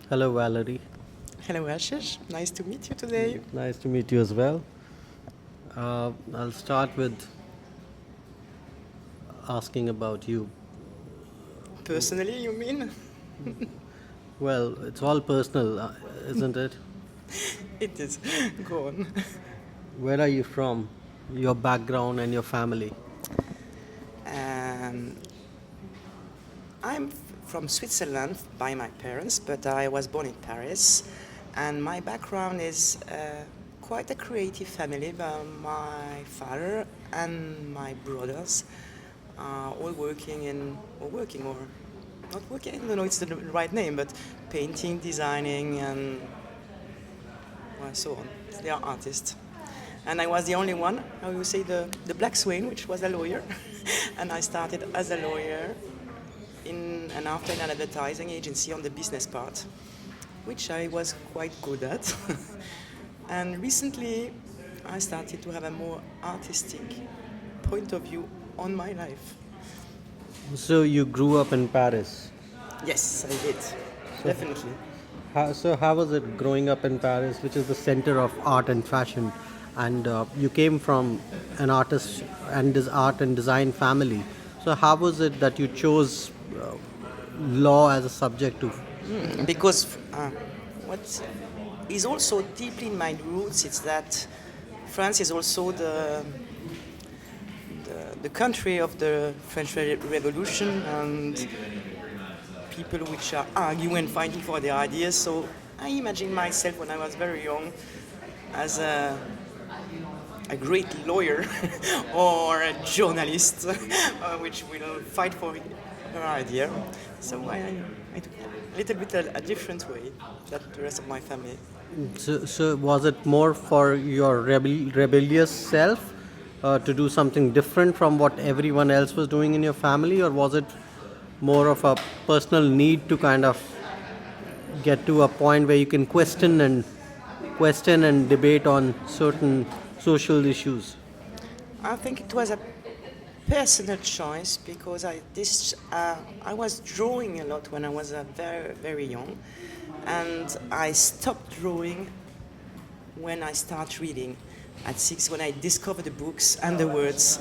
Hello, Valery. Hello, Ashish. Nice to meet you today. Nice to meet you as well. I'll start with asking about you. Personally, you mean? Well, it's all personal, isn't it? It is. Go on. Where are you from? Your background and your family. Um, I'm from Switzerland by my parents, but I was born in Paris. And my background is quite a creative family. But my father and my brothers are all working or not working, I don't know it's the right name, but painting, designing, and well, so on. They are artists. And I was the only one, how you say, the Black Swan, which was a lawyer. And I started as a lawyer and after in an advertising agency on the business part, which I was quite good at. And recently, I started to have a more artistic point of view on my life. So you grew up in Paris. Yes, I did. So, Definitely. how was it growing up in Paris, which is the center of art and fashion? And you came from an artist and this art and design family. So how was it that you chose law as a subject to? Because what is also deeply in my roots is that France is also the country of the French Revolution and people which are arguing and fighting for their ideas. So I imagine myself when I was very young as a great lawyer or a journalist which will fight for her idea. So I took a little bit a different way than the rest of my family. So was it more for your rebellious self to do something different from what everyone else was doing in your family, or was it more of a personal need to kind of get to a point where you can question and debate on certain social issues? I think it was a personal choice because I was drawing a lot when I was very very young, and I stopped drawing when I start reading. At 6, when I discovered the books and the words,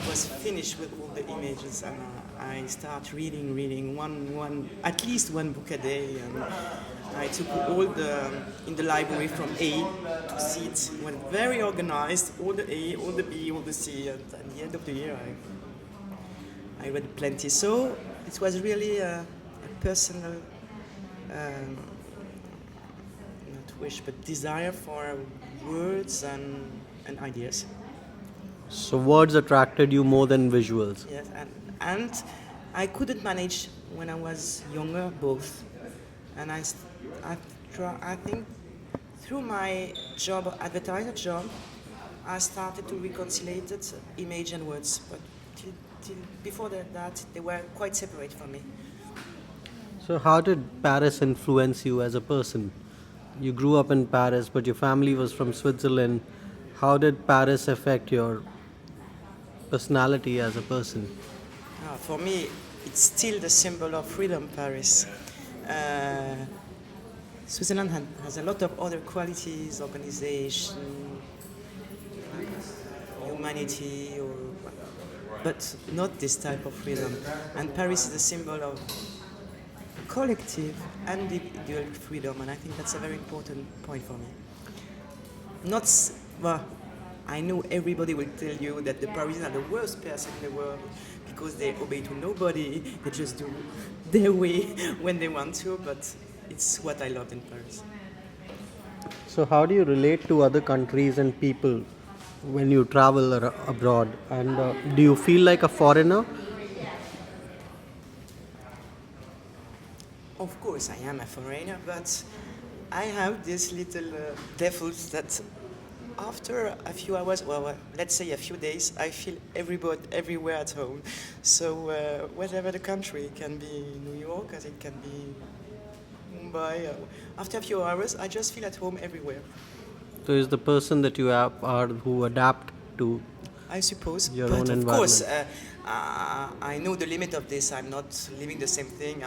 was finished with all the images, and I start reading at least one book a day, and I took all the in the library from A to Z. It went very organized, all the A, all the B, all the C, and at the end of the year, I read plenty. So it was really a personal not wish, but desire for words and ideas. So words attracted you more than visuals. Yes, and I couldn't manage when I was younger both, and I think through my job, advertiser job, I started to reconcile image and words, but till before that they were quite separate from me. So how did Paris influence you as a person? You grew up in Paris, but your family was from Switzerland. How did Paris affect your personality as a person? For me, it's still the symbol of freedom, Paris. Uh, Switzerland has a lot of other qualities, organization, humanity, but not this type of freedom. And Paris is a symbol of collective and individual freedom, and I think that's a very important point for me. Not, well, I know everybody will tell you that the Parisians are the worst person in the world because they obey to nobody, they just do their way when they want to, but it's what I loved in Paris. So how do you relate to other countries and people when you travel abroad? And do you feel like a foreigner? Of course, I am a foreigner, but I have this little default that after a few hours, let's say a few days, I feel everybody everywhere at home. So whatever the country, it can be New York, as it can be Mumbai. After a few hours, I just feel at home everywhere. So is the person that you are who adapt to I suppose, your but own of course, environment? I know the limit of this. I'm not living the same thing.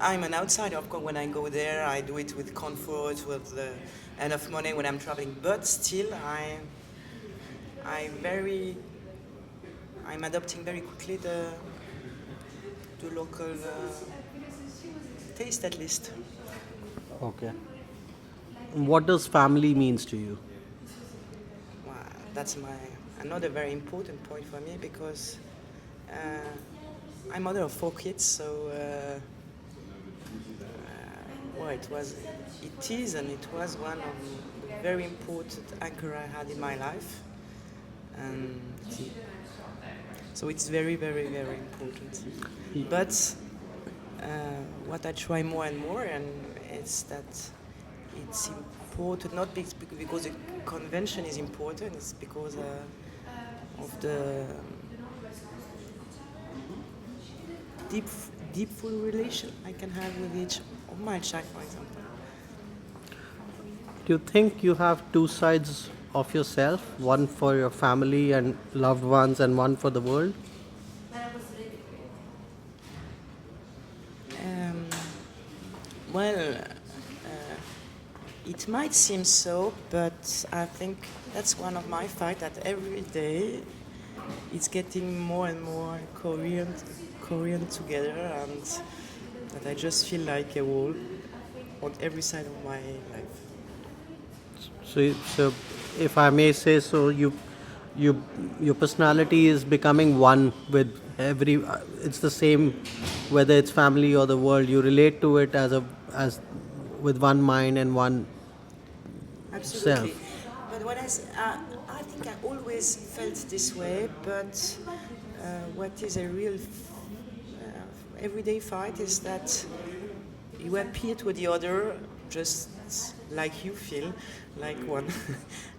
I'm an outsider, of course. When I go there, I do it with comfort, with enough money when I'm traveling. But still, I very, I'm adopting very quickly the local taste, at least. Okay. What does family means to you? Wow, that's another very important point for me because uh, I'm mother of 4 kids, so well, it is, and it was one of the very important anchor I had in my life, and so it's very, very, very important. But what I try more and more, and it's that it's important not because the convention is important. It's because of the deep, deepful relation I can have with each of my child, for example. Do you think you have two sides of yourself, one for your family and loved ones, and one for the world? Um, well, it might seem so, but I think that's one of my fight that every day it's getting more and more coherent together, and that I just feel like a whole on every side of my life. So if I may say so, you, your personality is becoming one with every. It's the same, whether it's family or the world. You relate to it as with one mind and one Absolutely. self. But I think I always felt this way, but what is a real everyday fight is that you appear to the other just like you feel like one.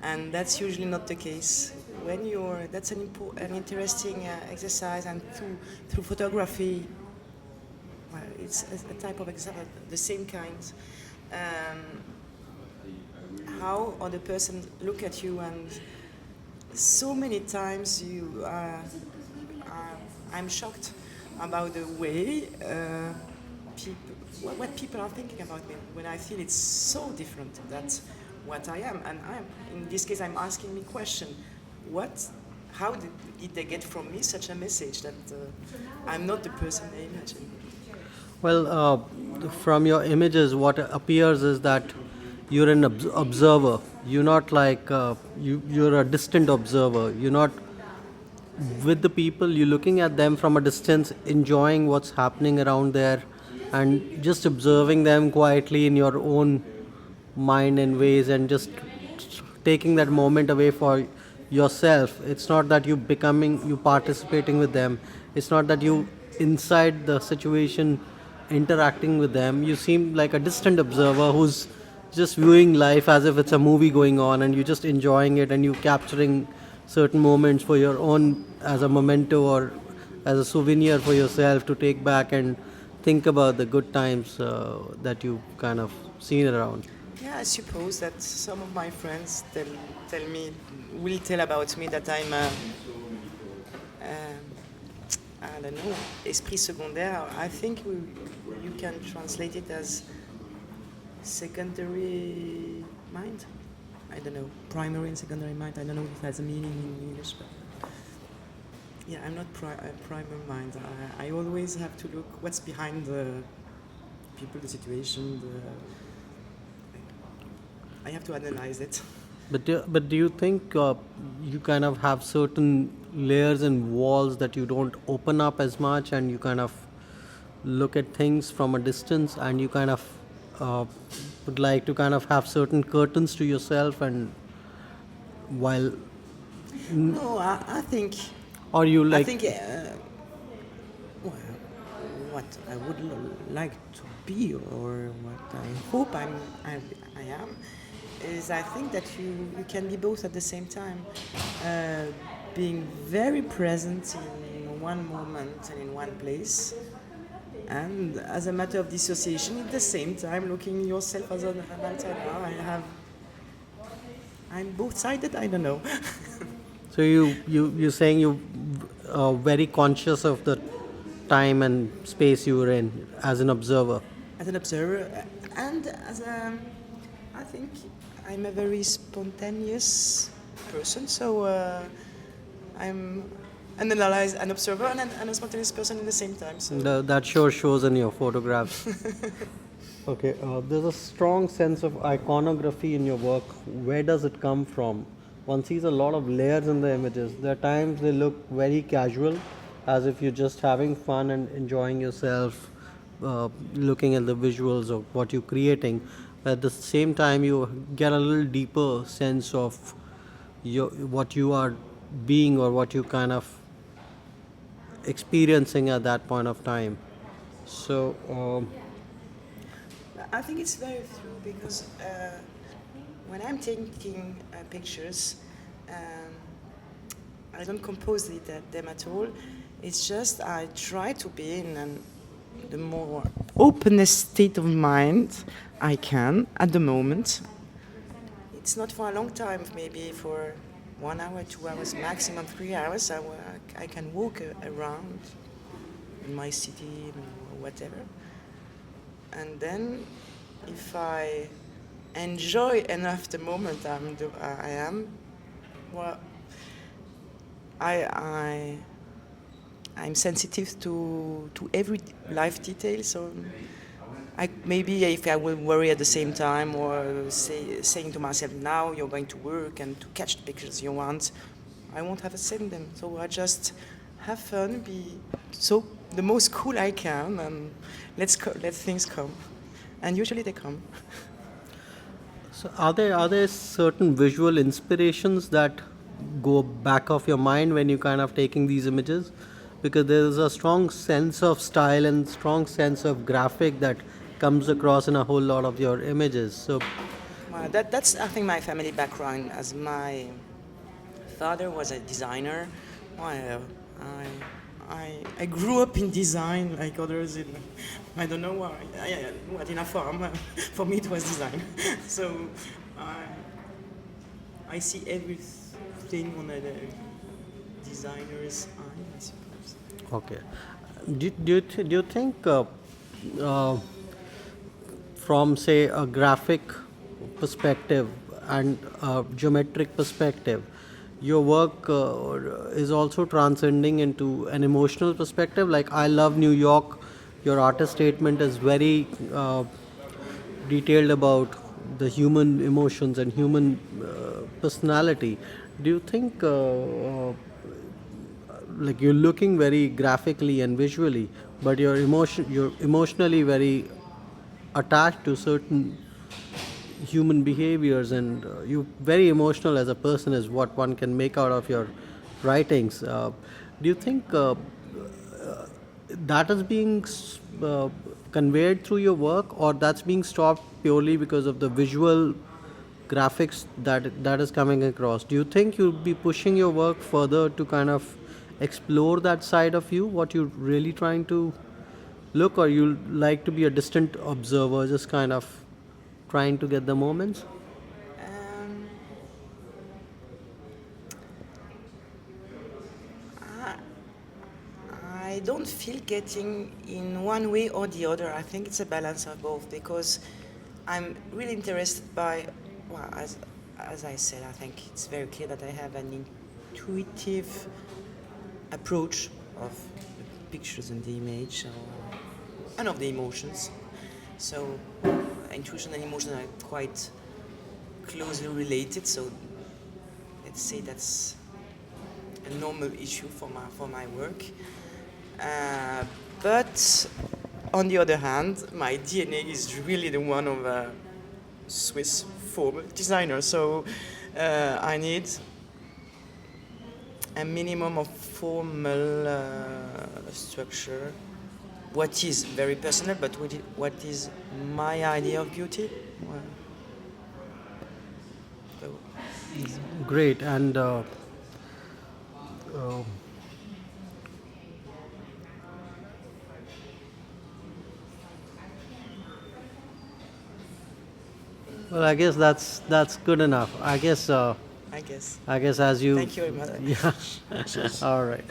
And that's usually not the case. That's an interesting exercise, and through photography, well, it's a type of example, the same kind. Um, how other person look at you, and so many times I'm shocked about the way people what people are thinking about me when I feel it's so different. That's what I am, and in this case I'm asking me question, what how did they get from me such a message that I'm not the person they imagine. Well, from your images, what appears is that you're an observer. You're not like you're a distant observer. You're not with the people. You're looking at them from a distance, enjoying what's happening around there, and just observing them quietly in your own mind and ways, and just taking that moment away for yourself. It's not that you participating with them. It's not that you inside the situation interacting with them. You seem like a distant observer who's just viewing life as if it's a movie going on, and you're just enjoying it, and you capturing certain moments for your own as a memento or as a souvenir for yourself to take back and think about the good times that you kind of seen around. Yeah, I suppose that some of my friends will tell about me that I'm I don't know, esprit secondaire. I think you can translate it as secondary mind. I don't know, primary and secondary mind. I don't know if it has a meaning in English, but yeah, I'm not primary mind. I always have to look what's behind the people, the situation. I have to analyze it. But do you think you kind of have certain layers and walls that you don't open up as much, and you kind of look at things from a distance, and you kind of uh, would like to kind of have certain curtains to yourself, and while No, I think or you I like think well, what I would like to be, or what I hope I am, is I think that you can be both at the same time, being very present in one moment and in one place, and as a matter of dissociation, at the same time looking yourself as an outsider. I'm both-sided. I don't know. so you're saying you very conscious of the time and space you were in as an observer? As an observer, and as a, I think I'm a very spontaneous person, so I'm an observer, and a spontaneous person at the same time. So That sure shows in your photographs. Okay, there's a strong sense of iconography in your work. Where does it come from? One sees a lot of layers in the images. There are times they look very casual, as if you're just having fun and enjoying yourself, looking at the visuals of what you're creating. But at the same time, you get a little deeper sense of what you are being or what you kind of experiencing at that point of time. So, I think it's very true because when I'm taking pictures, um, I don't compose them at all. It's just I try to be in the more openest state of mind I can at the moment. It's not for a long time, maybe for 1 hour, 2 hours, maximum 3 hours. I can walk around in my city or whatever. And then, if I enjoy enough the moment I am, well, I'm sensitive to every life detail. So maybe if I will worry at the same time, or saying to myself, now you're going to work and to catch the pictures you want, I won't have send them. So I just have fun, be so the most cool I can, and let things come. And usually they come. so are there certain visual inspirations that go back of your mind when you kind of taking these images? Because there is a strong sense of style and strong sense of graphic that comes across in a whole lot of your images. So Well, that's I think my family background. As my father was a designer, well, I grew up in design like others. I don't know why. What in a farm. For me, it was design. So I see everything on a designer's eye, I suppose. okay, do you think uh, from say a graphic perspective and a geometric perspective, your work is also transcending into an emotional perspective? Like, I love New York. Your artist statement is very detailed about the human emotions and human personality. Do you think like you're looking very graphically and visually, but you're emotionally very attached to certain human behaviors, and you're very emotional as a person, is what one can make out of your writings. Do you think that is being conveyed through your work, or that's being stopped purely because of the visual graphics that is coming across? Do you think you'll be pushing your work further to kind of explore that side of you, what you're really trying to look, or you like to be a distant observer, just kind of trying to get the moments? Um, I, I don't feel getting in one way or the other. I think it's a balance of both because I'm really interested by, well, as I said, I think it's very clear that I have an intuitive approach of the pictures and the image and of the emotions. So intuition and emotion are quite closely related. So let's say that's a normal issue for my work. But on the other hand, my DNA is really the one of a Swiss formal designer. So I need a minimum of formal structure. What is very personal, but what is my idea of beauty? Well, so Great. And uh, well, I guess that's good enough. I guess. I guess as you Thank you very much. yeah. All right.